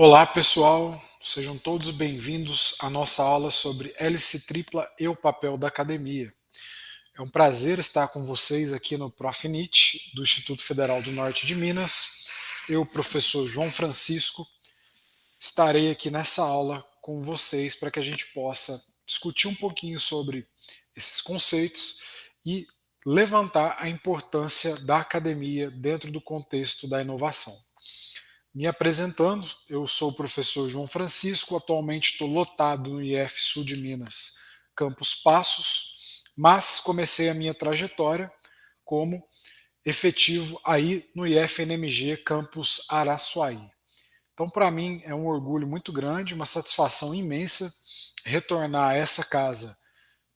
Olá, pessoal, sejam todos bem-vindos à nossa aula sobre hélice tripla e o papel da academia. É um prazer estar com vocês aqui no Profinit, do Instituto Federal do Norte de Minas. Eu, professor João Francisco, estarei aqui nessa aula com vocês para que a gente possa discutir um pouquinho sobre esses conceitos e levantar a importância da academia dentro do contexto da inovação. Me apresentando, eu sou o professor João Francisco, atualmente estou lotado no IF Sul de Minas, Campus Passos, mas comecei a minha trajetória como efetivo aí no IF NMG Campus Araçuaí. Então, para mim, é um orgulho muito grande, uma satisfação imensa retornar a essa casa,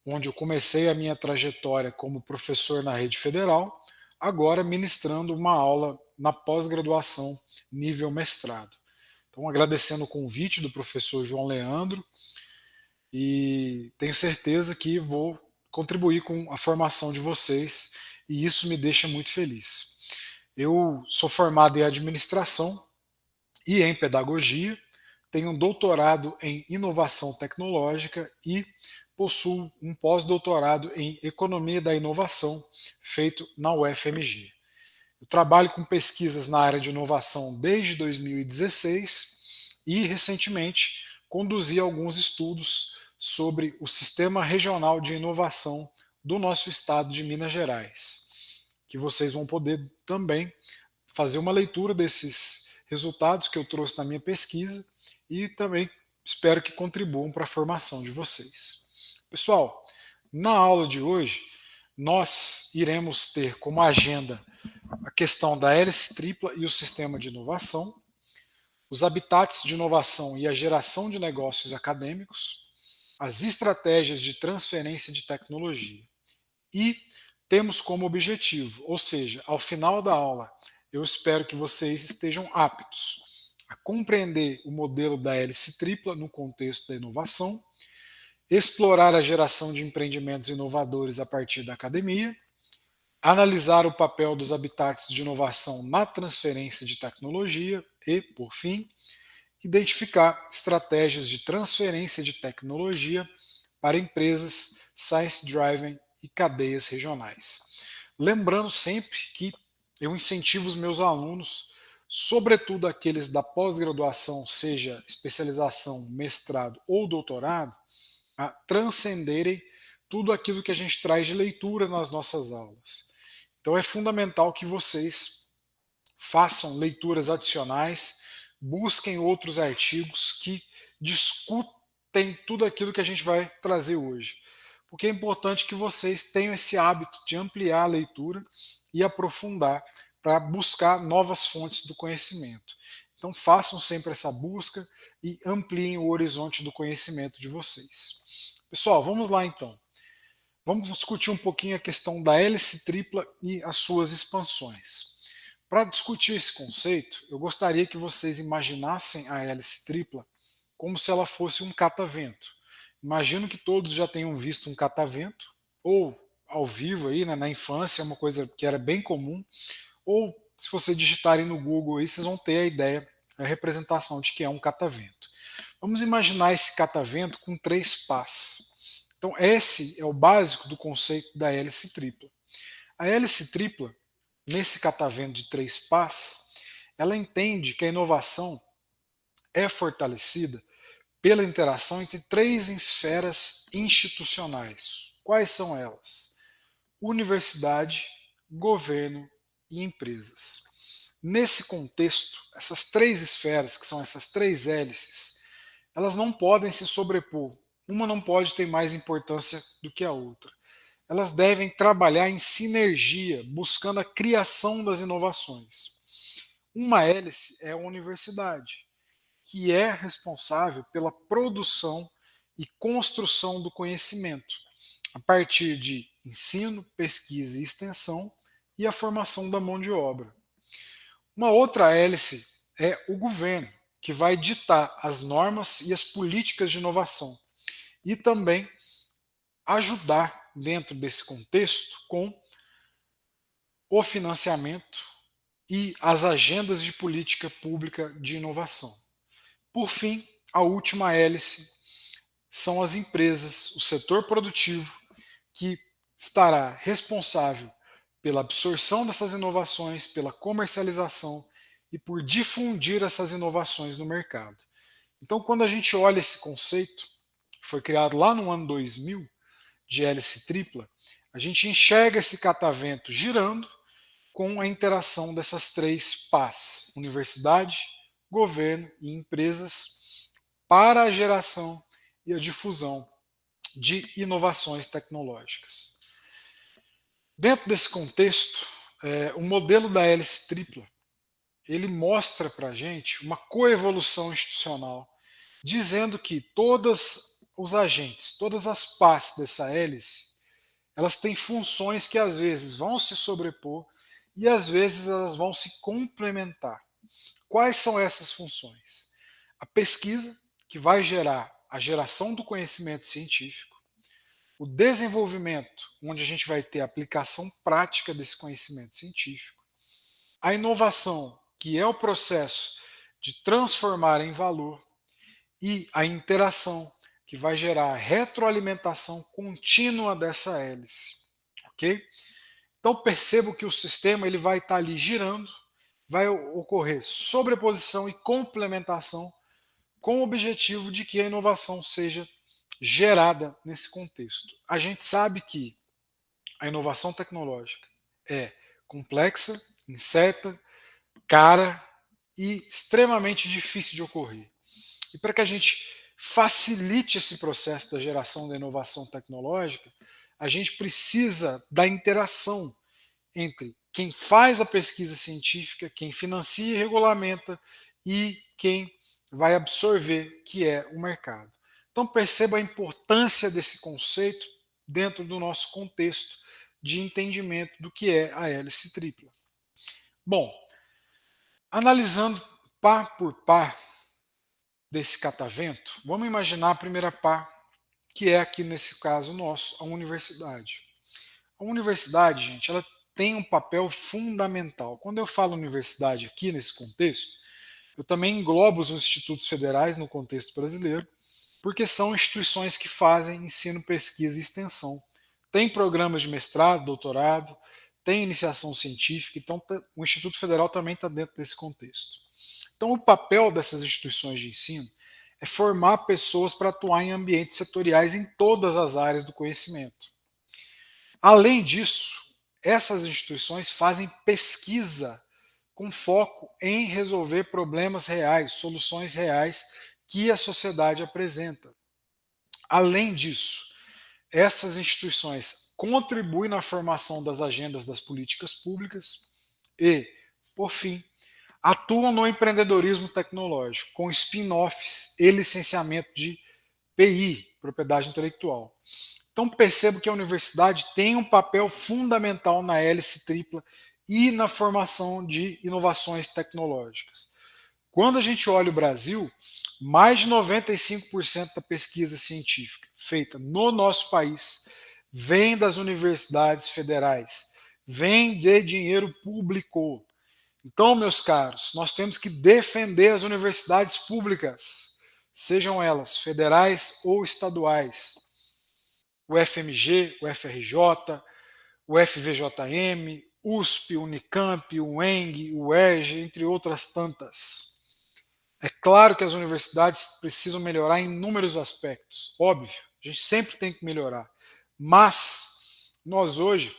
onde eu comecei a minha trajetória como professor na rede federal, agora ministrando uma aula na pós-graduação nível mestrado. Então, agradecendo o convite do professor João Leandro e tenho certeza que vou contribuir com a formação de vocês e isso me deixa muito feliz. Eu sou formado em administração e em pedagogia, tenho um doutorado em inovação tecnológica e possuo um pós-doutorado em economia da inovação feito na UFMG. Eu trabalho com pesquisas na área de inovação desde 2016 e, recentemente, conduzi alguns estudos sobre o Sistema Regional de Inovação do nosso estado de Minas Gerais, que vocês vão poder também fazer uma leitura desses resultados que eu trouxe na minha pesquisa e também espero que contribuam para a formação de vocês. Pessoal, na aula de hoje, nós iremos ter como agenda a questão da hélice tripla e o sistema de inovação, os habitats de inovação e a geração de negócios acadêmicos, as estratégias de transferência de tecnologia. E temos como objetivo, ou seja, ao final da aula, eu espero que vocês estejam aptos a compreender o modelo da hélice tripla no contexto da inovação, explorar a geração de empreendimentos inovadores a partir da academia, analisar o papel dos habitats de inovação na transferência de tecnologia e, por fim, identificar estratégias de transferência de tecnologia para empresas science-driven e cadeias regionais. Lembrando sempre que eu incentivo os meus alunos, sobretudo aqueles da pós-graduação, seja especialização, mestrado ou doutorado, a transcenderem tudo aquilo que a gente traz de leitura nas nossas aulas. Então é fundamental que vocês façam leituras adicionais, busquem outros artigos que discutem tudo aquilo que a gente vai trazer hoje. Porque é importante que vocês tenham esse hábito de ampliar a leitura e aprofundar para buscar novas fontes do conhecimento. Então façam sempre essa busca e ampliem o horizonte do conhecimento de vocês. Pessoal, vamos lá então. Vamos discutir um pouquinho a questão da hélice tripla e as suas expansões. Para discutir esse conceito, eu gostaria que vocês imaginassem a hélice tripla como se ela fosse um catavento. Imagino que todos já tenham visto um catavento, ou ao vivo aí, né, na infância, é uma coisa que era bem comum, ou se vocês digitarem no Google aí, vocês vão ter a ideia, a representação de que é um catavento. Vamos imaginar esse catavento com três pás. Então, esse é o básico do conceito da hélice tripla. A hélice tripla, nesse catavento de três pás, ela entende que a inovação é fortalecida pela interação entre três esferas institucionais. Quais são elas? Universidade, governo e empresas. Nesse contexto, essas três esferas, que são essas três hélices, elas não podem se sobrepor. Uma não pode ter mais importância do que a outra. Elas devem trabalhar em sinergia, buscando a criação das inovações. Uma hélice é a universidade, que é responsável pela produção e construção do conhecimento, a partir de ensino, pesquisa e extensão e a formação da mão de obra. Uma outra hélice é o governo, que vai ditar as normas e as políticas de inovação e também ajudar dentro desse contexto com o financiamento e as agendas de política pública de inovação. Por fim, a última hélice são as empresas, o setor produtivo, que estará responsável pela absorção dessas inovações, pela comercialização e por difundir essas inovações no mercado. Então, quando a gente olha esse conceito, que foi criado lá no ano 2000, de hélice tripla, a gente enxerga esse catavento girando com a interação dessas três pás: universidade, governo e empresas, para a geração e a difusão de inovações tecnológicas. Dentro desse contexto, o modelo da hélice tripla ele mostra para a gente uma coevolução institucional, dizendo que todos os agentes, todas as partes dessa hélice, elas têm funções que às vezes vão se sobrepor e às vezes elas vão se complementar. Quais são essas funções? A pesquisa, que vai gerar a geração do conhecimento científico, o desenvolvimento, onde a gente vai ter a aplicação prática desse conhecimento científico, a inovação, que é o processo de transformar em valor, e a interação, que vai gerar a retroalimentação contínua dessa hélice, ok? Então percebo que o sistema ele vai estar ali girando, vai ocorrer sobreposição e complementação, com o objetivo de que a inovação seja gerada nesse contexto. A gente sabe que a inovação tecnológica é complexa, incerta, cara e extremamente difícil de ocorrer. E para que a gente facilite esse processo da geração da inovação tecnológica, a gente precisa da interação entre quem faz a pesquisa científica, quem financia e regulamenta e quem vai absorver, que é o mercado. Então perceba a importância desse conceito dentro do nosso contexto de entendimento do que é a hélice tripla. Bom, analisando pá por pá desse catavento, vamos imaginar a primeira pá, que é aqui nesse caso nosso, a universidade. A universidade, gente, ela tem um papel fundamental. Quando eu falo universidade aqui nesse contexto, eu também englobo os institutos federais no contexto brasileiro, porque são instituições que fazem ensino, pesquisa e extensão. Tem programas de mestrado, doutorado, tem iniciação científica, então o Instituto Federal também está dentro desse contexto. Então, o papel dessas instituições de ensino é formar pessoas para atuar em ambientes setoriais em todas as áreas do conhecimento. Além disso, essas instituições fazem pesquisa com foco em resolver problemas reais, soluções reais que a sociedade apresenta. Além disso, essas instituições contribuem na formação das agendas das políticas públicas e, por fim, atuam no empreendedorismo tecnológico, com spin-offs e licenciamento de PI, propriedade intelectual. Então percebo que a universidade tem um papel fundamental na hélice tripla e na formação de inovações tecnológicas. Quando a gente olha o Brasil, mais de 95% da pesquisa científica feita no nosso país vem das universidades federais, vem de dinheiro público. Então, meus caros, nós temos que defender as universidades públicas, sejam elas federais ou estaduais. O FMG, o FRJ, o FVJM, USP, Unicamp, o UENG, o ERJ, entre outras tantas. É claro que as universidades precisam melhorar em inúmeros aspectos, óbvio, a gente sempre tem que melhorar, mas nós hoje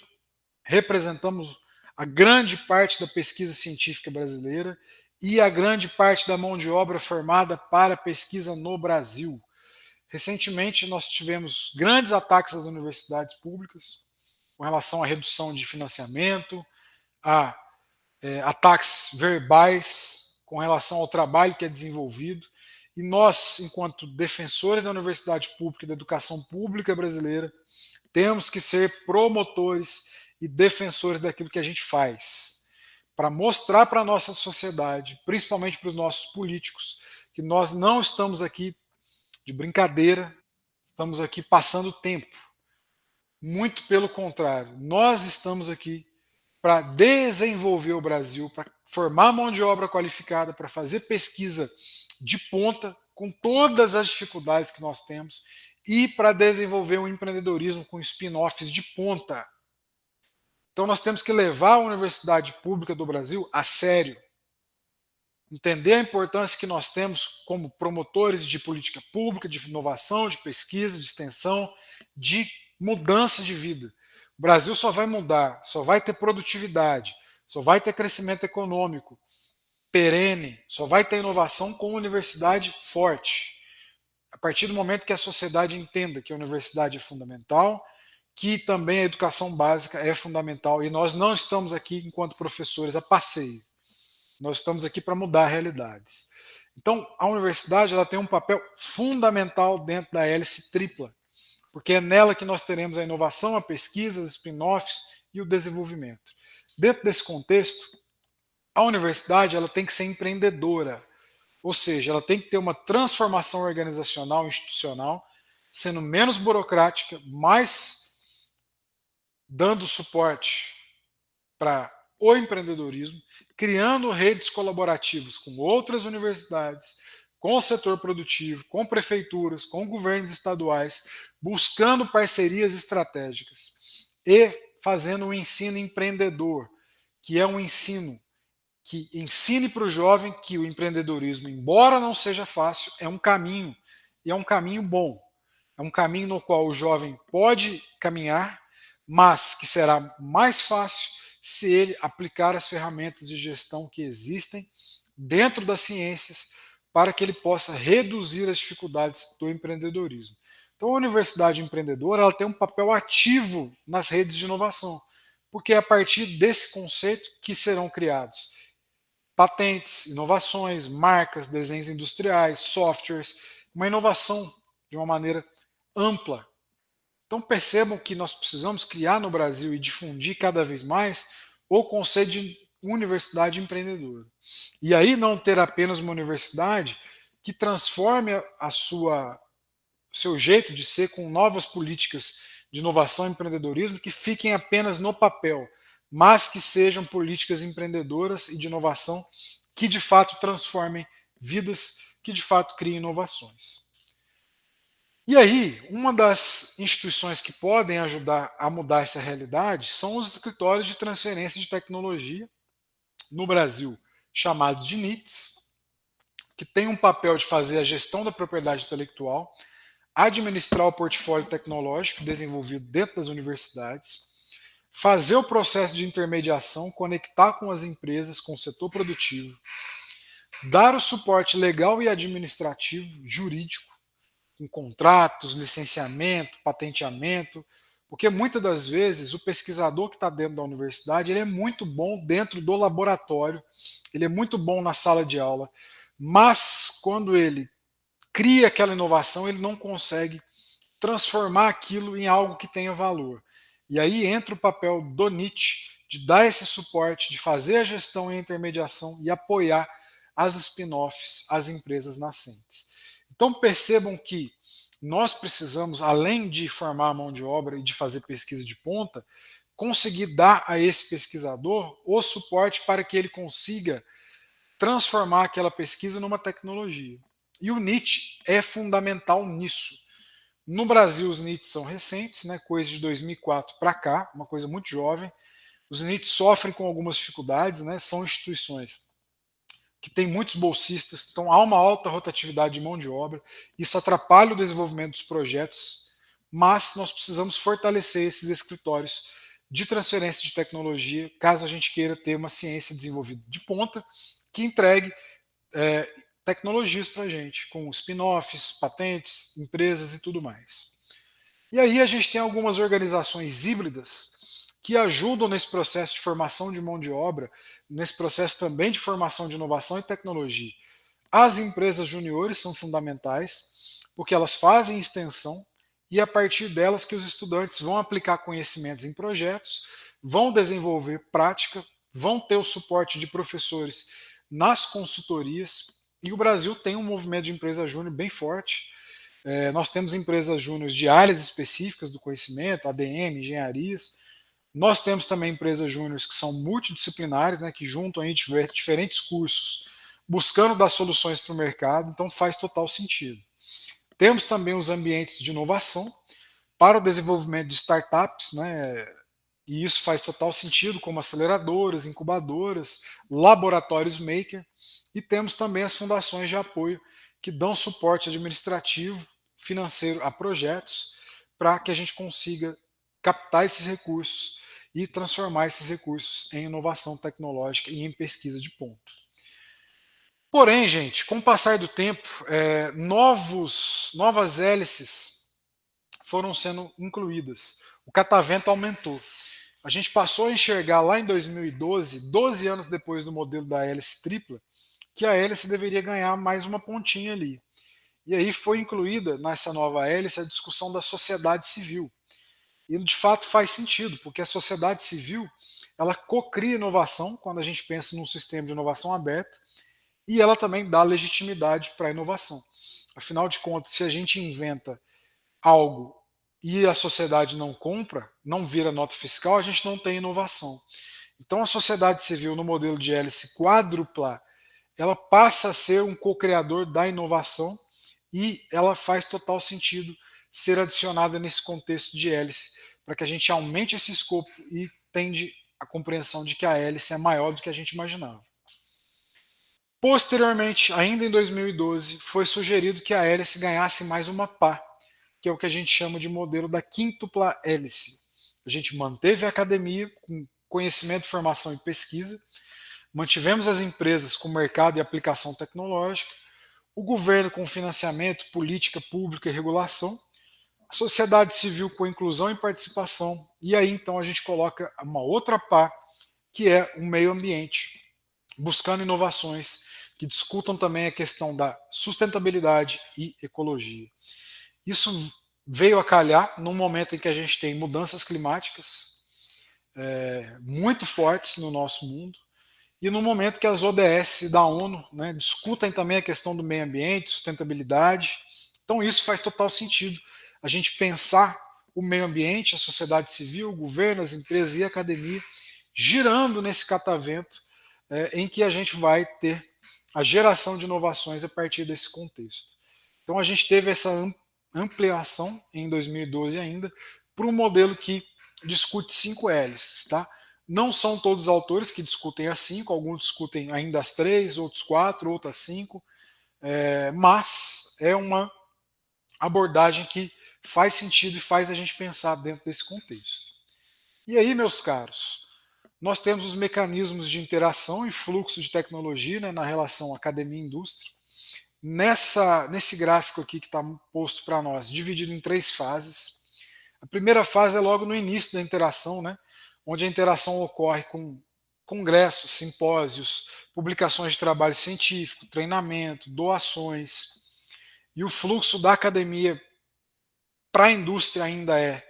representamos a grande parte da pesquisa científica brasileira e a grande parte da mão de obra formada para a pesquisa no Brasil. Recentemente, nós tivemos grandes ataques às universidades públicas, com relação à redução de financiamento, a ataques verbais, com relação ao trabalho que é desenvolvido. E nós, enquanto defensores da universidade pública e da educação pública brasileira, temos que ser promotores e defensores daquilo que a gente faz, para mostrar para a nossa sociedade, principalmente para os nossos políticos, que nós não estamos aqui de brincadeira, estamos aqui passando tempo. Muito pelo contrário, nós estamos aqui para desenvolver o Brasil, para formar mão de obra qualificada, para fazer pesquisa de ponta, com todas as dificuldades que nós temos, e para desenvolver um empreendedorismo com spin-offs de ponta. Então nós temos que levar a universidade pública do Brasil a sério, entender a importância que nós temos como promotores de política pública, de inovação, de pesquisa, de extensão, de mudança de vida. O Brasil só vai mudar, só vai ter produtividade, só vai ter crescimento econômico perene, só vai ter inovação com universidade forte. A partir do momento que a sociedade entenda que a universidade é fundamental, que também a educação básica é fundamental, e nós não estamos aqui enquanto professores a passeio. Nós estamos aqui para mudar realidades. Então, a universidade ela tem um papel fundamental dentro da hélice tripla, porque é nela que nós teremos a inovação, a pesquisa, os spin-offs e o desenvolvimento. Dentro desse contexto, a universidade ela tem que ser empreendedora, ou seja, ela tem que ter uma transformação organizacional, institucional, sendo menos burocrática, mais dando suporte para o empreendedorismo, criando redes colaborativas com outras universidades, com o setor produtivo, com prefeituras, com governos estaduais, buscando parcerias estratégicas e fazendo um ensino empreendedor, que é um ensino que ensine para o jovem que o empreendedorismo, embora não seja fácil, é um caminho, e é um caminho bom. É um caminho no qual o jovem pode caminhar, mas que será mais fácil se ele aplicar as ferramentas de gestão que existem dentro das ciências para que ele possa reduzir as dificuldades do empreendedorismo. Então, a universidade empreendedora ela tem um papel ativo nas redes de inovação, porque é a partir desse conceito que serão criados patentes, inovações, marcas, desenhos industriais, softwares, uma inovação de uma maneira ampla. Então percebam que nós precisamos criar no Brasil e difundir cada vez mais o conceito de universidade empreendedora. E aí não ter apenas uma universidade que transforme a seu jeito de ser com novas políticas de inovação e empreendedorismo que fiquem apenas no papel, mas que sejam políticas empreendedoras e de inovação que de fato transformem vidas, que de fato criem inovações. E aí, uma das instituições que podem ajudar a mudar essa realidade são os escritórios de transferência de tecnologia, no Brasil, chamados de NITs, que tem um papel de fazer a gestão da propriedade intelectual, administrar o portfólio tecnológico desenvolvido dentro das universidades, fazer o processo de intermediação, conectar com as empresas, com o setor produtivo, dar o suporte legal e administrativo, jurídico, com contratos, licenciamento, patenteamento, porque muitas das vezes o pesquisador que está dentro da universidade ele é muito bom dentro do laboratório, ele é muito bom na sala de aula, mas quando ele cria aquela inovação, ele não consegue transformar aquilo em algo que tenha valor. E aí entra o papel do NIT de dar esse suporte, de fazer a gestão e a intermediação e apoiar as spin-offs, as empresas nascentes. Então percebam que nós precisamos, além de formar a mão de obra e de fazer pesquisa de ponta, conseguir dar a esse pesquisador o suporte para que ele consiga transformar aquela pesquisa numa tecnologia. E o NIT é fundamental nisso. No Brasil, os NITs são recentes, né, coisa de 2004 para cá, uma coisa muito jovem. Os NITs sofrem com algumas dificuldades, né, são instituições que têm muitos bolsistas, então há uma alta rotatividade de mão de obra, isso atrapalha o desenvolvimento dos projetos, mas nós precisamos fortalecer esses escritórios de transferência de tecnologia, caso a gente queira ter uma ciência desenvolvida de ponta, que entregue tecnologias para a gente, com spin-offs, patentes, empresas e tudo mais. E aí a gente tem algumas organizações híbridas que ajudam nesse processo de formação de mão de obra, nesse processo também de formação de inovação e tecnologia. As empresas juniores são fundamentais, porque elas fazem extensão e é a partir delas que os estudantes vão aplicar conhecimentos em projetos, vão desenvolver prática, vão ter o suporte de professores nas consultorias, e o Brasil tem um movimento de empresa júnior bem forte. Nós temos empresas júniores de áreas específicas do conhecimento, ADM, engenharias. Nós temos também empresas júniores que são multidisciplinares, né, que juntam aí diferentes cursos buscando dar soluções para o mercado, então faz total sentido. Temos também os ambientes de inovação para o desenvolvimento de startups, né? E isso faz total sentido, como aceleradoras, incubadoras, laboratórios maker, e temos também as fundações de apoio que dão suporte administrativo, financeiro a projetos, para que a gente consiga captar esses recursos e transformar esses recursos em inovação tecnológica e em pesquisa de ponta. Porém, gente, com o passar do tempo, novas hélices foram sendo incluídas. O catavento aumentou. A gente passou a enxergar lá em 2012, 12 anos depois do modelo da hélice tripla, que a hélice deveria ganhar mais uma pontinha ali. E aí foi incluída nessa nova hélice a discussão da sociedade civil. E de fato faz sentido, porque a sociedade civil ela cocria inovação quando a gente pensa num sistema de inovação aberta e ela também dá legitimidade para a inovação. Afinal de contas, se a gente inventa algo e a sociedade não compra, não vira nota fiscal, a gente não tem inovação. Então a sociedade civil no modelo de hélice quádrupla, ela passa a ser um co-criador da inovação e ela faz total sentido ser adicionada nesse contexto de hélice, para que a gente aumente esse escopo e tende a compreensão de que a hélice é maior do que a gente imaginava. Posteriormente, ainda em 2012, foi sugerido que a hélice ganhasse mais uma pá, que é o que a gente chama de modelo da quíntupla hélice. A gente manteve a academia com conhecimento, formação e pesquisa, mantivemos as empresas com mercado e aplicação tecnológica, o governo com financiamento, política pública e regulação, a sociedade civil com inclusão e participação, e aí então a gente coloca uma outra pá, que é o meio ambiente, buscando inovações que discutam também a questão da sustentabilidade e ecologia. Isso veio a calhar num momento em que a gente tem mudanças climáticas muito fortes no nosso mundo e no momento que as ODS da ONU, né, discutem também a questão do meio ambiente, sustentabilidade. Então isso faz total sentido, a gente pensar o meio ambiente, a sociedade civil, o governo, as empresas e a academia girando nesse catavento em que a gente vai ter a geração de inovações a partir desse contexto. Então a gente teve essa ampliação em 2012 ainda para um modelo que discute 5 hélices. Tá? Não são todos os autores que discutem as 5, alguns discutem ainda as 3, outros 4, outras 5, mas é uma abordagem que faz sentido e faz a gente pensar dentro desse contexto. E aí, meus caros, nós temos os mecanismos de interação e fluxo de tecnologia, né, na relação academia-indústria. Nesse gráfico aqui que está posto para nós, dividido em 3 fases. A primeira fase é logo no início da interação, né, onde a interação ocorre com congressos, simpósios, publicações de trabalho científico, treinamento, doações. E o fluxo da academia para a indústria ainda é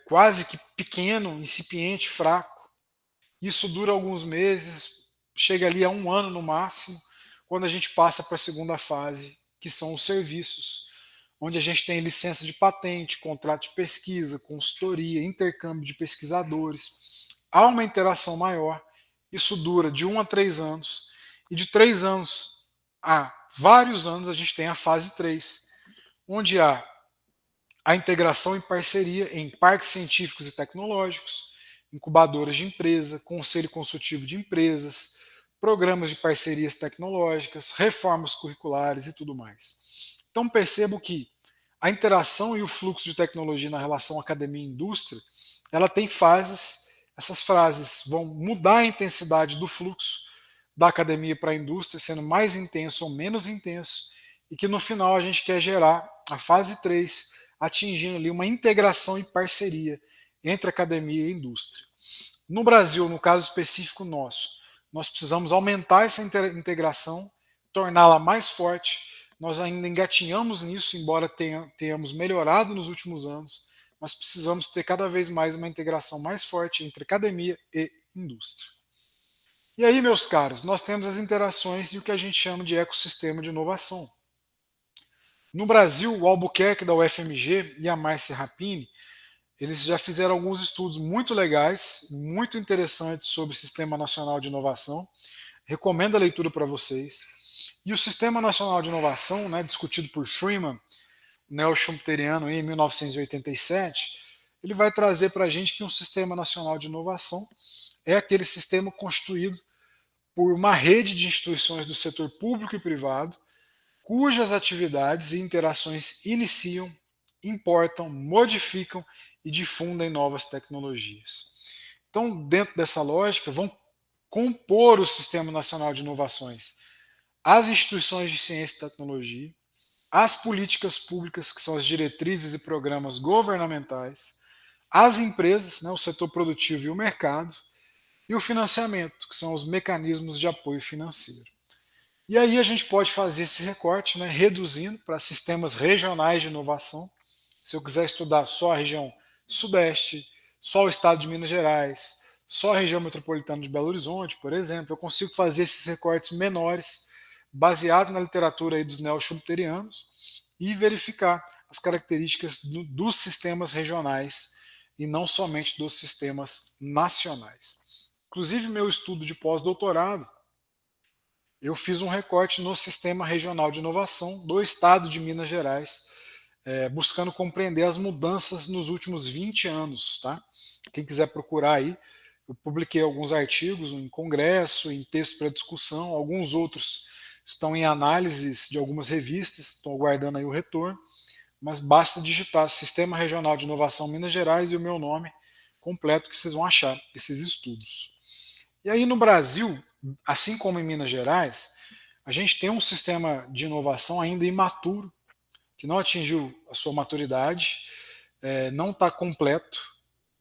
quase que pequeno, incipiente, fraco. Isso dura alguns meses, chega ali a 1 ano no máximo, quando a gente passa para a segunda fase, que são os serviços, onde a gente tem licença de patente, contrato de pesquisa, consultoria, intercâmbio de pesquisadores. Há uma interação maior, isso dura de 1 a 3 anos, e de 3 anos a vários anos a gente tem a fase 3, onde há a integração e parceria em parques científicos e tecnológicos, incubadoras de empresa, conselho consultivo de empresas, programas de parcerias tecnológicas, reformas curriculares e tudo mais. Então percebo que a interação e o fluxo de tecnologia na relação academia e indústria, ela tem fases, essas fases vão mudar a intensidade do fluxo da academia para a indústria, sendo mais intenso ou menos intenso, e que no final a gente quer gerar a fase 3, atingindo ali uma integração e parceria entre academia e indústria. No Brasil, no caso específico nosso, nós precisamos aumentar essa integração, torná-la mais forte. Nós ainda engatinhamos nisso, embora tenhamos melhorado nos últimos anos, mas precisamos ter cada vez mais uma integração mais forte entre academia e indústria. E aí, meus caros, nós temos as interações e o que a gente chama de ecossistema de inovação. No Brasil, o Albuquerque da UFMG e a Márcia Rapini, eles já fizeram alguns estudos muito legais, muito interessantes sobre o Sistema Nacional de Inovação. Recomendo a leitura para vocês. E o Sistema Nacional de Inovação, né, discutido por Freeman, neo-schumpeteriano, em 1987, ele vai trazer para a gente que um Sistema Nacional de Inovação é aquele sistema constituído por uma rede de instituições do setor público e privado, cujas atividades e interações iniciam, importam, modificam e difundem novas tecnologias. Então, dentro dessa lógica, vão compor o Sistema Nacional de Inovações as instituições de ciência e tecnologia, as políticas públicas, que são as diretrizes e programas governamentais, as empresas, né, o setor produtivo e o mercado, e o financiamento, que são os mecanismos de apoio financeiro. E aí a gente pode fazer esse recorte, né, reduzindo para sistemas regionais de inovação. Se eu quiser estudar só a região Sudeste, só o estado de Minas Gerais, só a região metropolitana de Belo Horizonte, por exemplo, eu consigo fazer esses recortes menores, baseado na literatura aí dos neo-schumpeterianos, e verificar as características dos sistemas regionais e não somente dos sistemas nacionais. Inclusive, meu estudo de pós-doutorado, eu fiz um recorte no Sistema Regional de Inovação do Estado de Minas Gerais, buscando compreender as mudanças nos últimos 20 anos. Tá? Quem quiser procurar aí, eu publiquei alguns artigos em congresso, em texto para discussão, alguns outros estão em análises de algumas revistas, estou aguardando aí o retorno, mas basta digitar Sistema Regional de Inovação Minas Gerais e o meu nome completo que vocês vão achar esses estudos. E aí no Brasil, assim como em Minas Gerais, a gente tem um sistema de inovação ainda imaturo, que não atingiu a sua maturidade, não está completo,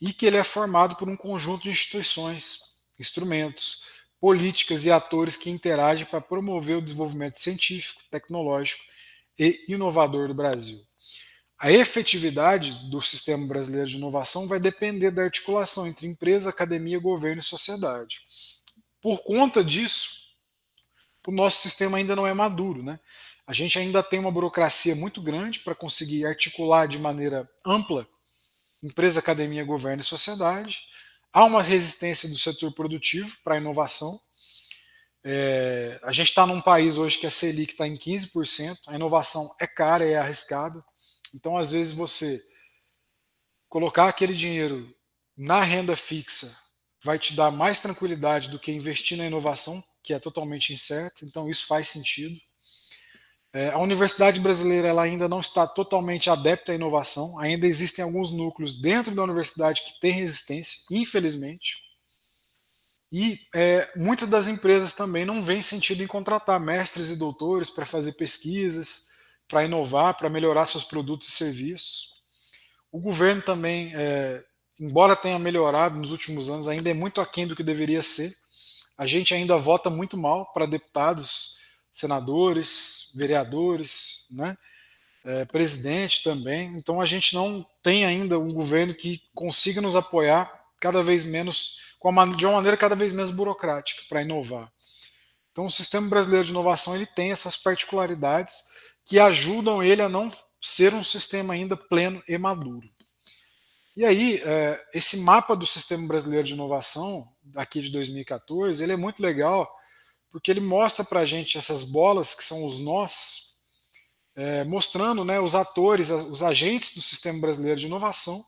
e que ele é formado por um conjunto de instituições, instrumentos, políticas e atores que interagem para promover o desenvolvimento científico, tecnológico e inovador do Brasil. A efetividade do sistema brasileiro de inovação vai depender da articulação entre empresa, academia, governo e sociedade. Por conta disso, o nosso sistema ainda não é maduro, né? A gente ainda tem uma burocracia muito grande para conseguir articular de maneira ampla empresa, academia, governo e sociedade. Há uma resistência do setor produtivo para a inovação. A gente está num país hoje que a Selic está em 15%, a inovação é cara e é arriscada. Então, às vezes, você colocar aquele dinheiro na renda fixa vai te dar mais tranquilidade do que investir na inovação, que é totalmente incerta, então isso faz sentido. A universidade brasileira ela ainda não está totalmente adepta à inovação, ainda existem alguns núcleos dentro da universidade que têm resistência, infelizmente. E muitas das empresas também não veem sentido em contratar mestres e doutores para fazer pesquisas, para inovar, para melhorar seus produtos e serviços. O governo também, embora tenha melhorado nos últimos anos, ainda é muito aquém do que deveria ser. A gente ainda vota muito mal para deputados, senadores, vereadores, né? Presidente também. Então a gente não tem ainda um governo que consiga nos apoiar cada vez menos, de uma maneira cada vez menos burocrática para inovar. Então o sistema brasileiro de inovação ele tem essas particularidades que ajudam ele a não ser um sistema ainda pleno e maduro. E aí, esse mapa do Sistema Brasileiro de Inovação, aqui de 2014, ele é muito legal, porque ele mostra para a gente essas bolas, que são os nós, mostrando, né, os atores, os agentes do Sistema Brasileiro de Inovação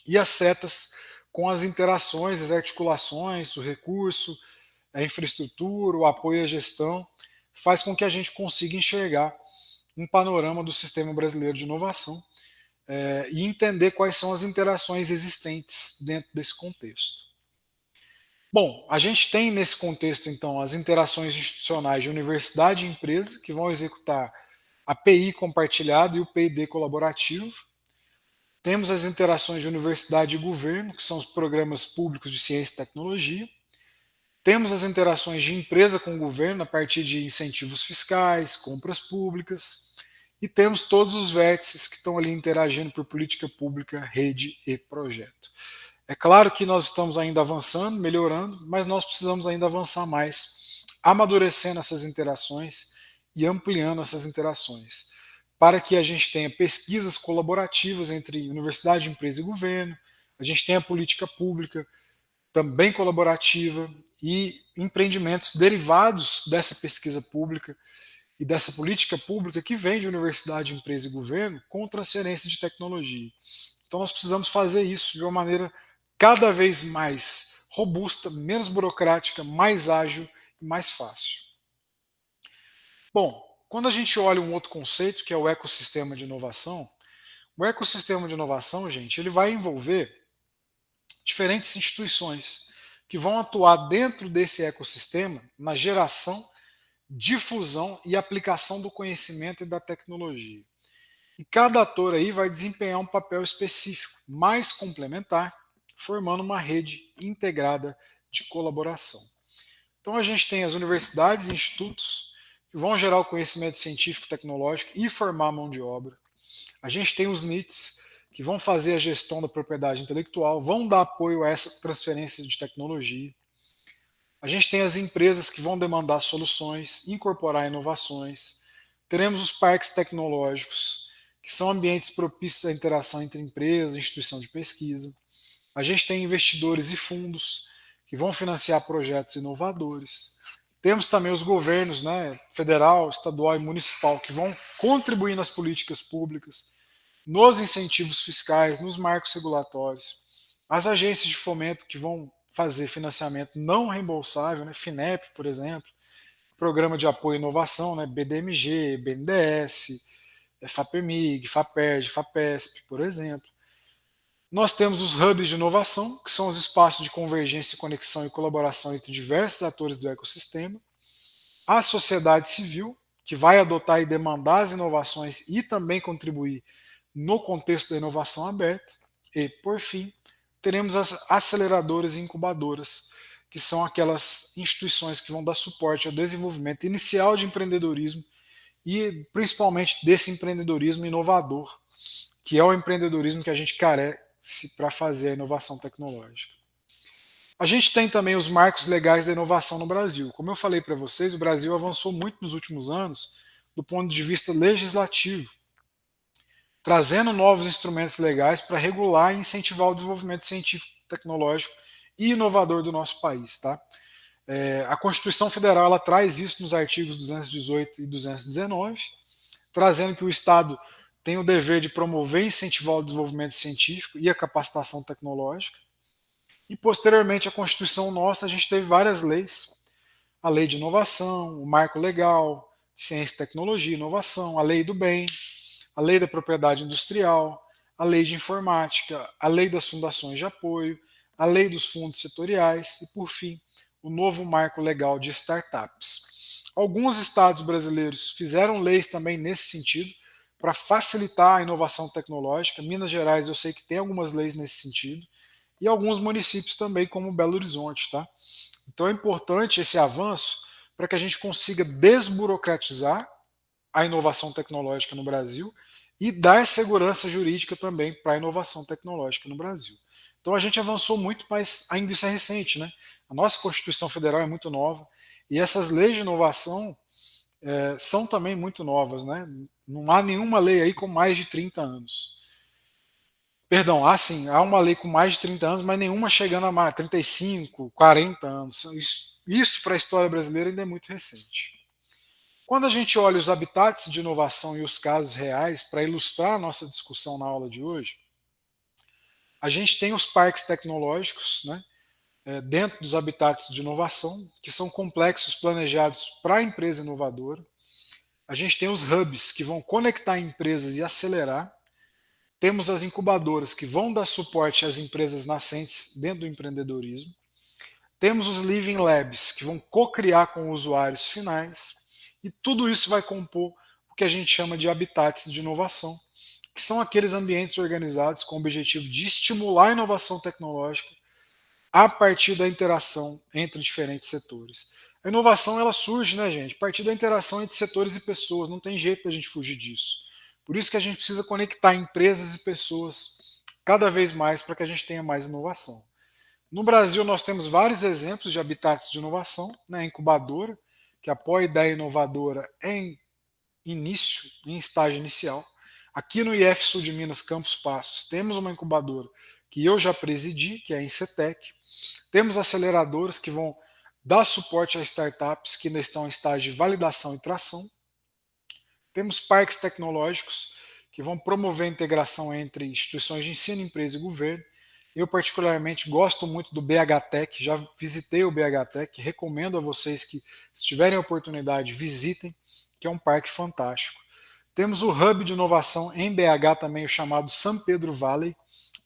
e as setas com as interações, as articulações, o recurso, a infraestrutura, o apoio à gestão, faz com que a gente consiga enxergar um panorama do Sistema Brasileiro de Inovação e entender quais são as interações existentes dentro desse contexto. Bom, a gente tem nesse contexto, então, as interações institucionais de universidade e empresa, que vão executar a PI compartilhado e o PID colaborativo. Temos as interações de universidade e governo, que são os programas públicos de ciência e tecnologia. Temos as interações de empresa com o governo a partir de incentivos fiscais, compras públicas. E temos todos os vértices que estão ali interagindo por política pública, rede e projeto. É claro que nós estamos ainda avançando, melhorando, mas nós precisamos ainda avançar mais, amadurecendo essas interações e ampliando essas interações, para que a gente tenha pesquisas colaborativas entre universidade, empresa e governo, a gente tenha política pública também colaborativa, e empreendimentos derivados dessa pesquisa pública e dessa política pública que vem de universidade, empresa e governo com transferência de tecnologia. Então nós precisamos fazer isso de uma maneira cada vez mais robusta, menos burocrática, mais ágil e mais fácil. Bom, quando a gente olha um outro conceito, que é o ecossistema de inovação, o ecossistema de inovação, gente, ele vai envolver diferentes instituições que vão atuar dentro desse ecossistema na geração, difusão e aplicação do conhecimento e da tecnologia. E cada ator aí vai desempenhar um papel específico, mais complementar, formando uma rede integrada de colaboração. Então a gente tem as universidades e institutos que vão gerar o conhecimento científico e tecnológico e formar a mão de obra. A gente tem os NITs, que vão fazer a gestão da propriedade intelectual, vão dar apoio a essa transferência de tecnologia. A gente tem as empresas que vão demandar soluções, incorporar inovações. Teremos os parques tecnológicos, que são ambientes propícios à interação entre empresas e instituição de pesquisa. A gente tem investidores e fundos que vão financiar projetos inovadores. Temos também os governos, né, federal, estadual e municipal, que vão contribuir nas políticas públicas, nos incentivos fiscais, nos marcos regulatórios. As agências de fomento que vão fazer financiamento não reembolsável, né, FINEP, por exemplo, Programa de Apoio à Inovação, né, BDMG, BNDES, FAPEMIG, FAPERJ, FAPESP, por exemplo. Nós temos os hubs de inovação, que são os espaços de convergência, conexão e colaboração entre diversos atores do ecossistema. A sociedade civil, que vai adotar e demandar as inovações e também contribuir no contexto da inovação aberta. E, por fim, teremos as aceleradoras e incubadoras, que são aquelas instituições que vão dar suporte ao desenvolvimento inicial de empreendedorismo e principalmente desse empreendedorismo inovador, que é o empreendedorismo que a gente carece para fazer a inovação tecnológica. A gente tem também os marcos legais da inovação no Brasil. Como eu falei para vocês, o Brasil avançou muito nos últimos anos do ponto de vista legislativo, trazendo novos instrumentos legais para regular e incentivar o desenvolvimento científico, tecnológico e inovador do nosso país. Tá? A Constituição Federal ela traz isso nos artigos 218 e 219, trazendo que o Estado tem o dever de promover e incentivar o desenvolvimento científico e a capacitação tecnológica. E, posteriormente, a Constituição nossa, a gente teve várias leis. A Lei de Inovação, o Marco Legal, Ciência e Tecnologia e Inovação, a Lei do Bem, a Lei da Propriedade Industrial, a Lei de Informática, a Lei das Fundações de Apoio, a Lei dos Fundos Setoriais e, por fim, o novo Marco Legal de Startups. Alguns estados brasileiros fizeram leis também nesse sentido, para facilitar a inovação tecnológica. Minas Gerais eu sei que tem algumas leis nesse sentido, e alguns municípios também, como Belo Horizonte. Tá? Então é importante esse avanço para que a gente consiga desburocratizar a inovação tecnológica no Brasil e dar segurança jurídica também para a inovação tecnológica no Brasil. Então a gente avançou muito, mas ainda isso é recente. Né? A nossa Constituição Federal é muito nova e essas leis de inovação são também muito novas. Né? Não há nenhuma lei aí com mais de 30 anos. Perdão, há uma lei com mais de 30 anos, mas nenhuma chegando a mais, 35, 40 anos. Isso para a história brasileira ainda é muito recente. Quando a gente olha os habitats de inovação e os casos reais, para ilustrar a nossa discussão na aula de hoje, a gente tem os parques tecnológicos, né, dentro dos habitats de inovação, que são complexos planejados para a empresa inovadora. A gente tem os hubs, que vão conectar empresas e acelerar. Temos as incubadoras, que vão dar suporte às empresas nascentes dentro do empreendedorismo. Temos os Living Labs, que vão co-criar com usuários finais. E tudo isso vai compor o que a gente chama de habitats de inovação, que são aqueles ambientes organizados com o objetivo de estimular a inovação tecnológica a partir da interação entre diferentes setores. A inovação ela surge, né, gente, a partir da interação entre setores e pessoas, não tem jeito da gente fugir disso. Por isso que a gente precisa conectar empresas e pessoas cada vez mais para que a gente tenha mais inovação. No Brasil, nós temos vários exemplos de habitats de inovação, né, incubadora, que apoia a ideia inovadora em início, em estágio inicial. Aqui no IF Sul de Minas, Campos Passos, temos uma incubadora que eu já presidi, que é a Incetec. Temos aceleradoras que vão dar suporte a startups que ainda estão em estágio de validação e tração. Temos parques tecnológicos que vão promover a integração entre instituições de ensino, empresa e governo. Eu, particularmente, gosto muito do BHTech, já visitei o BHTech, recomendo a vocês que, se tiverem a oportunidade, visitem, que é um parque fantástico. Temos o Hub de Inovação em BH também, o chamado São Pedro Valley,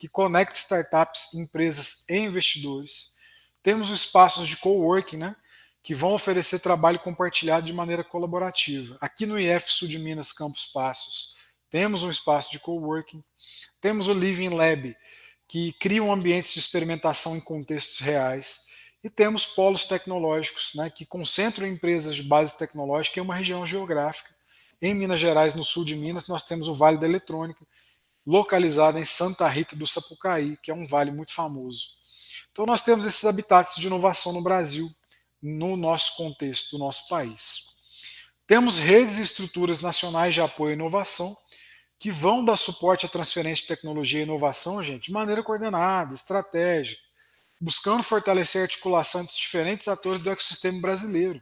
que conecta startups, empresas e investidores. Temos os espaços de coworking, né, que vão oferecer trabalho compartilhado de maneira colaborativa. Aqui no IF Sul de Minas, Campus Passos, temos um espaço de coworking. Temos o Living Lab, que criam ambientes de experimentação em contextos reais. E temos polos tecnológicos, né, que concentram empresas de base tecnológica em uma região geográfica. Em Minas Gerais, no sul de Minas, nós temos o Vale da Eletrônica, localizado em Santa Rita do Sapucaí, que é um vale muito famoso. Então nós temos esses habitats de inovação no Brasil, no nosso contexto, do nosso país. Temos redes e estruturas nacionais de apoio à inovação, que vão dar suporte à transferência de tecnologia e inovação, gente, de maneira coordenada, estratégica, buscando fortalecer a articulação entre os diferentes atores do ecossistema brasileiro.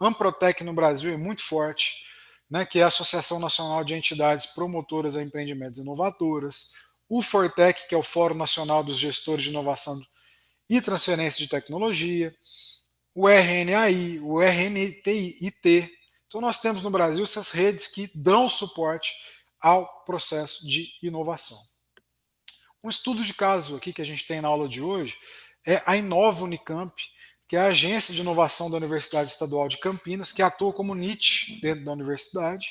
Amprotec no Brasil é muito forte, né, que é a Associação Nacional de Entidades Promotoras a Empreendimentos Inovadoras, o Fortec, que é o Fórum Nacional dos Gestores de Inovação e Transferência de Tecnologia, o RNAI, o RNTIT. Então nós temos no Brasil essas redes que dão suporte ao processo de inovação. Um estudo de caso aqui que a gente tem na aula de hoje é a Inova Unicamp, que é a agência de inovação da Universidade Estadual de Campinas, que atua como NIT dentro da universidade,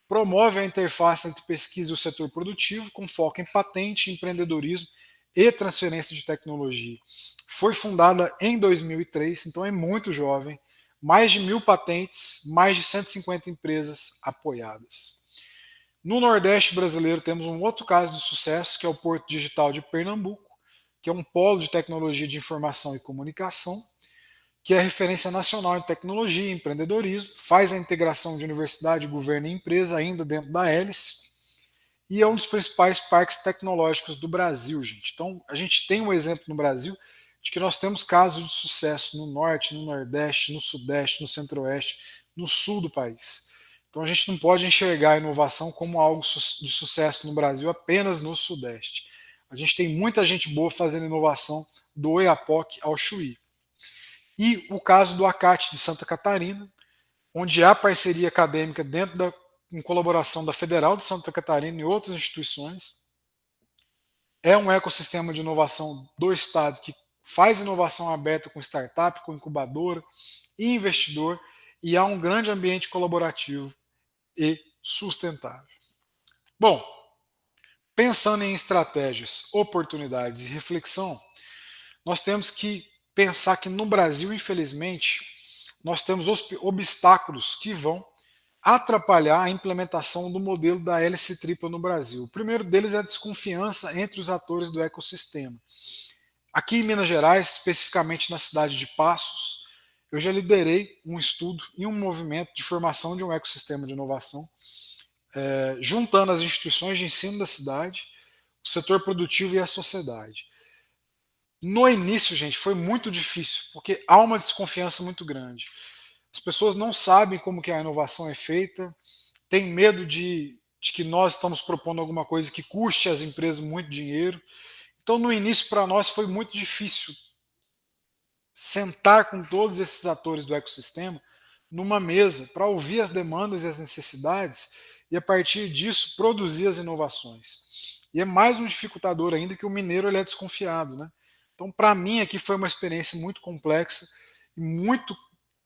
promove a interface entre pesquisa e o setor produtivo, com foco em patente, empreendedorismo e transferência de tecnologia. Foi fundada em 2003, então é muito jovem, mais de 1.000 patentes, mais de 150 empresas apoiadas. No Nordeste brasileiro temos um outro caso de sucesso, que é o Porto Digital de Pernambuco, que é um polo de tecnologia de informação e comunicação, que é referência nacional em tecnologia e empreendedorismo, faz a integração de universidade, governo e empresa ainda dentro da hélice, e é um dos principais parques tecnológicos do Brasil, gente. Então, a gente tem um exemplo no Brasil de que nós temos casos de sucesso no Norte, no Nordeste, no Sudeste, no Centro-Oeste, no Sul do país. Então, a gente não pode enxergar a inovação como algo de sucesso no Brasil apenas no Sudeste. A gente tem muita gente boa fazendo inovação do Oiapoque ao Chuí. E o caso do ACAT de Santa Catarina, onde há parceria acadêmica dentro da em colaboração da Federal de Santa Catarina e outras instituições. É um ecossistema de inovação do Estado que faz inovação aberta com startup, com incubadora e investidor, e há um grande ambiente colaborativo e sustentável. Bom, pensando em estratégias, oportunidades e reflexão, nós temos que pensar que no Brasil, infelizmente, nós temos obstáculos que vão atrapalhar a implementação do modelo da hélice tripla no Brasil. O primeiro deles é a desconfiança entre os atores do ecossistema. Aqui em Minas Gerais, especificamente na cidade de Passos, eu já liderei um estudo e um movimento de formação de um ecossistema de inovação, juntando as instituições de ensino da cidade, o setor produtivo e a sociedade. No início, gente, foi muito difícil, porque há uma desconfiança muito grande. As pessoas não sabem como que a inovação é feita, têm medo de que nós estamos propondo alguma coisa que custe às empresas muito dinheiro. Então, no início, para nós, foi muito difícil sentar com todos esses atores do ecossistema numa mesa para ouvir as demandas e as necessidades e, a partir disso, produzir as inovações. E é mais um dificultador ainda que o mineiro ele é desconfiado, né? Então, para mim, aqui foi uma experiência muito complexa e muito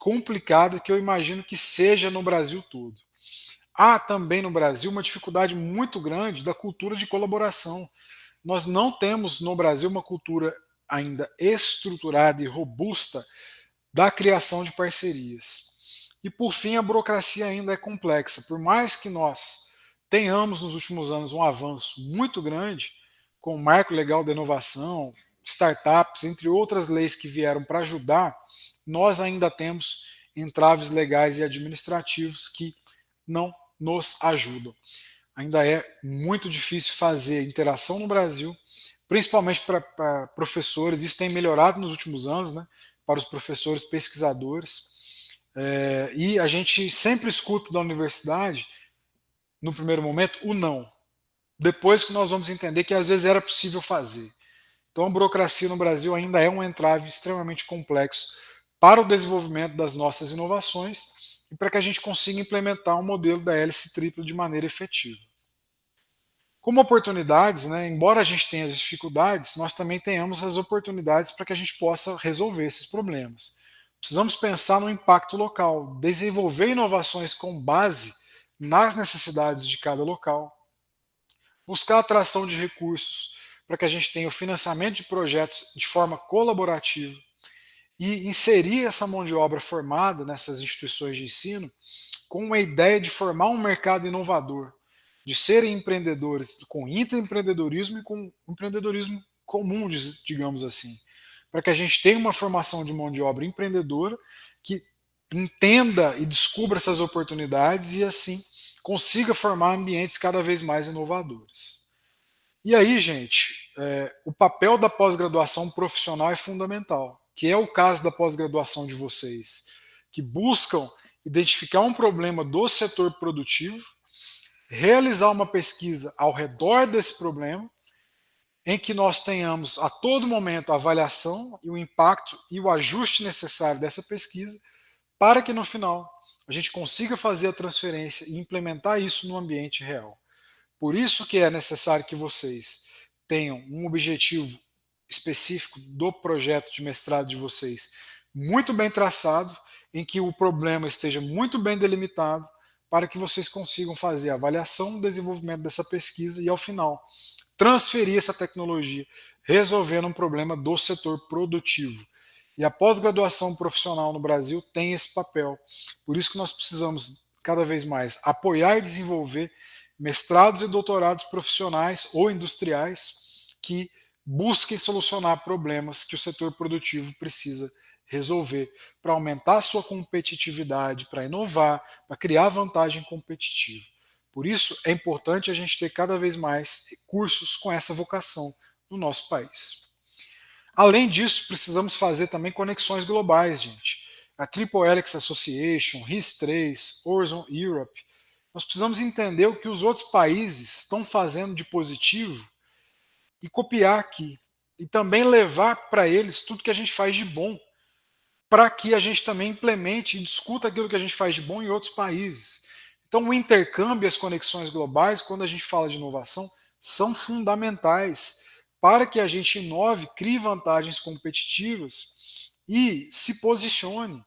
complicada que eu imagino que seja no Brasil todo. Há também no Brasil uma dificuldade muito grande da cultura de colaboração. Nós não temos no Brasil uma cultura ainda estruturada e robusta da criação de parcerias. E por fim, a burocracia ainda é complexa. Por mais que nós tenhamos nos últimos anos um avanço muito grande com o Marco Legal da Inovação, startups, entre outras leis que vieram para ajudar, nós ainda temos entraves legais e administrativos que não nos ajudam. Ainda é muito difícil fazer interação no Brasil principalmente para professores. Isso tem melhorado nos últimos anos, né, para os professores pesquisadores. E a gente sempre escuta da universidade, no primeiro momento, o não. Depois que nós vamos entender que às vezes era possível fazer. Então, a burocracia no Brasil ainda é um entrave extremamente complexo para o desenvolvimento das nossas inovações e para que a gente consiga implementar um modelo da hélice tripla de maneira efetiva. Como oportunidades, né, embora a gente tenha as dificuldades, nós também tenhamos as oportunidades para que a gente possa resolver esses problemas. Precisamos pensar no impacto local, desenvolver inovações com base nas necessidades de cada local, buscar atração de recursos para que a gente tenha o financiamento de projetos de forma colaborativa e inserir essa mão de obra formada nessas instituições de ensino com uma ideia de formar um mercado inovador, de serem empreendedores com intraempreendedorismo e com empreendedorismo comum, digamos assim, para que a gente tenha uma formação de mão de obra empreendedora que entenda e descubra essas oportunidades e assim consiga formar ambientes cada vez mais inovadores. E aí, gente, o papel da pós-graduação profissional é fundamental, que é o caso da pós-graduação de vocês, que buscam identificar um problema do setor produtivo, realizar uma pesquisa ao redor desse problema, em que nós tenhamos a todo momento a avaliação e o impacto e o ajuste necessário dessa pesquisa, para que no final a gente consiga fazer a transferência e implementar isso no ambiente real. Por isso que é necessário que vocês tenham um objetivo específico do projeto de mestrado de vocês muito bem traçado, em que o problema esteja muito bem delimitado, para que vocês consigam fazer a avaliação do desenvolvimento dessa pesquisa e, ao final, transferir essa tecnologia, resolvendo um problema do setor produtivo. E a pós-graduação profissional no Brasil tem esse papel. Por isso que nós precisamos cada vez mais apoiar e desenvolver mestrados e doutorados profissionais ou industriais que busquem solucionar problemas que o setor produtivo precisa resolver para aumentar a sua competitividade, para inovar, para criar vantagem competitiva. Por isso, é importante a gente ter cada vez mais cursos com essa vocação no nosso país. Além disso, precisamos fazer também conexões globais, gente. A Triple Helix Association, RIS3, Horizon Europe. Nós precisamos entender o que os outros países estão fazendo de positivo e copiar aqui. E também levar para eles tudo que a gente faz de bom, para que a gente também implemente e discuta aquilo que a gente faz de bom em outros países. Então, o intercâmbio e as conexões globais, quando a gente fala de inovação, são fundamentais para que a gente inove, crie vantagens competitivas e se posicione.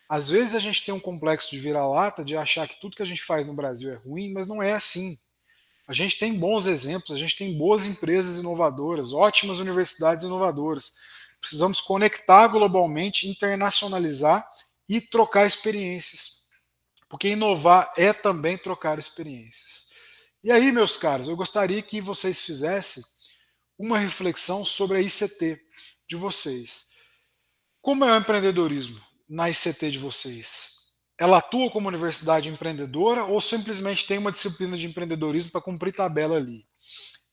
Às vezes a gente tem um complexo de vira-lata de achar que tudo que a gente faz no Brasil é ruim, mas não é assim. A gente tem bons exemplos, a gente tem boas empresas inovadoras, ótimas universidades inovadoras. Precisamos conectar globalmente, internacionalizar e trocar experiências. Porque inovar é também trocar experiências. E aí, meus caros, eu gostaria que vocês fizessem uma reflexão sobre a ICT de vocês. Como é o empreendedorismo na ICT de vocês? Ela atua como universidade empreendedora ou simplesmente tem uma disciplina de empreendedorismo para cumprir tabela ali?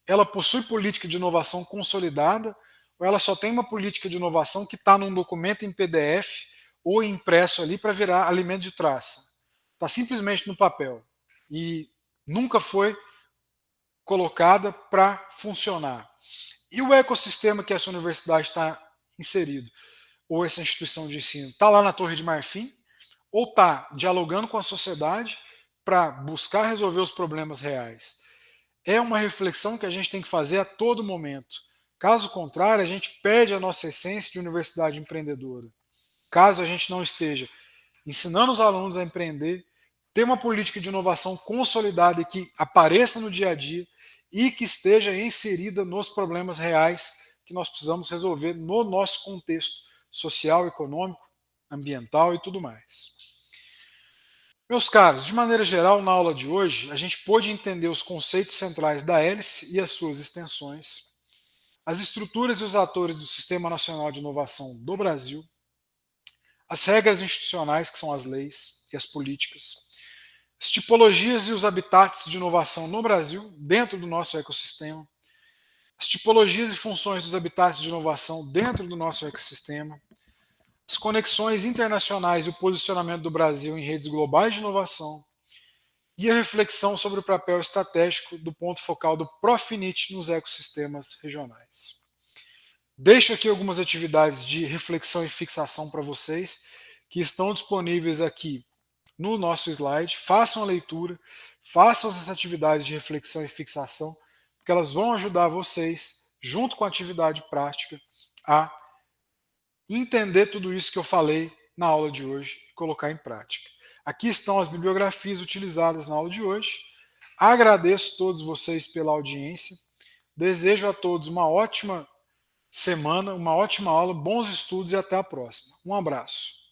Ela possui política de inovação consolidada ou ela só tem uma política de inovação que está num documento em PDF ou impresso ali para virar alimento de traça? Está simplesmente no papel e nunca foi colocada para funcionar. E o ecossistema que essa universidade está inserido, ou essa instituição de ensino, está lá na Torre de Marfim, ou está dialogando com a sociedade para buscar resolver os problemas reais? É uma reflexão que a gente tem que fazer a todo momento. Caso contrário, a gente perde a nossa essência de universidade empreendedora. Caso a gente não esteja ensinando os alunos a empreender, ter uma política de inovação consolidada e que apareça no dia a dia e que esteja inserida nos problemas reais que nós precisamos resolver no nosso contexto social, econômico, ambiental e tudo mais. Meus caros, de maneira geral, na aula de hoje, a gente pôde entender os conceitos centrais da hélice e as suas extensões, as estruturas e os atores do Sistema Nacional de Inovação do Brasil, as regras institucionais, que são as leis e as políticas, as tipologias e os habitats de inovação no Brasil, dentro do nosso ecossistema, as tipologias e funções dos habitats de inovação dentro do nosso ecossistema, as conexões internacionais e o posicionamento do Brasil em redes globais de inovação, e a reflexão sobre o papel estratégico do ponto focal do Profinit nos ecossistemas regionais. Deixo aqui algumas atividades de reflexão e fixação para vocês, que estão disponíveis aqui no nosso slide. Façam a leitura, façam essas atividades de reflexão e fixação, porque elas vão ajudar vocês, junto com a atividade prática, a entender tudo isso que eu falei na aula de hoje e colocar em prática. Aqui estão as bibliografias utilizadas na aula de hoje. Agradeço a todos vocês pela audiência. Desejo a todos uma ótima semana, uma ótima aula, bons estudos e até a próxima. Um abraço.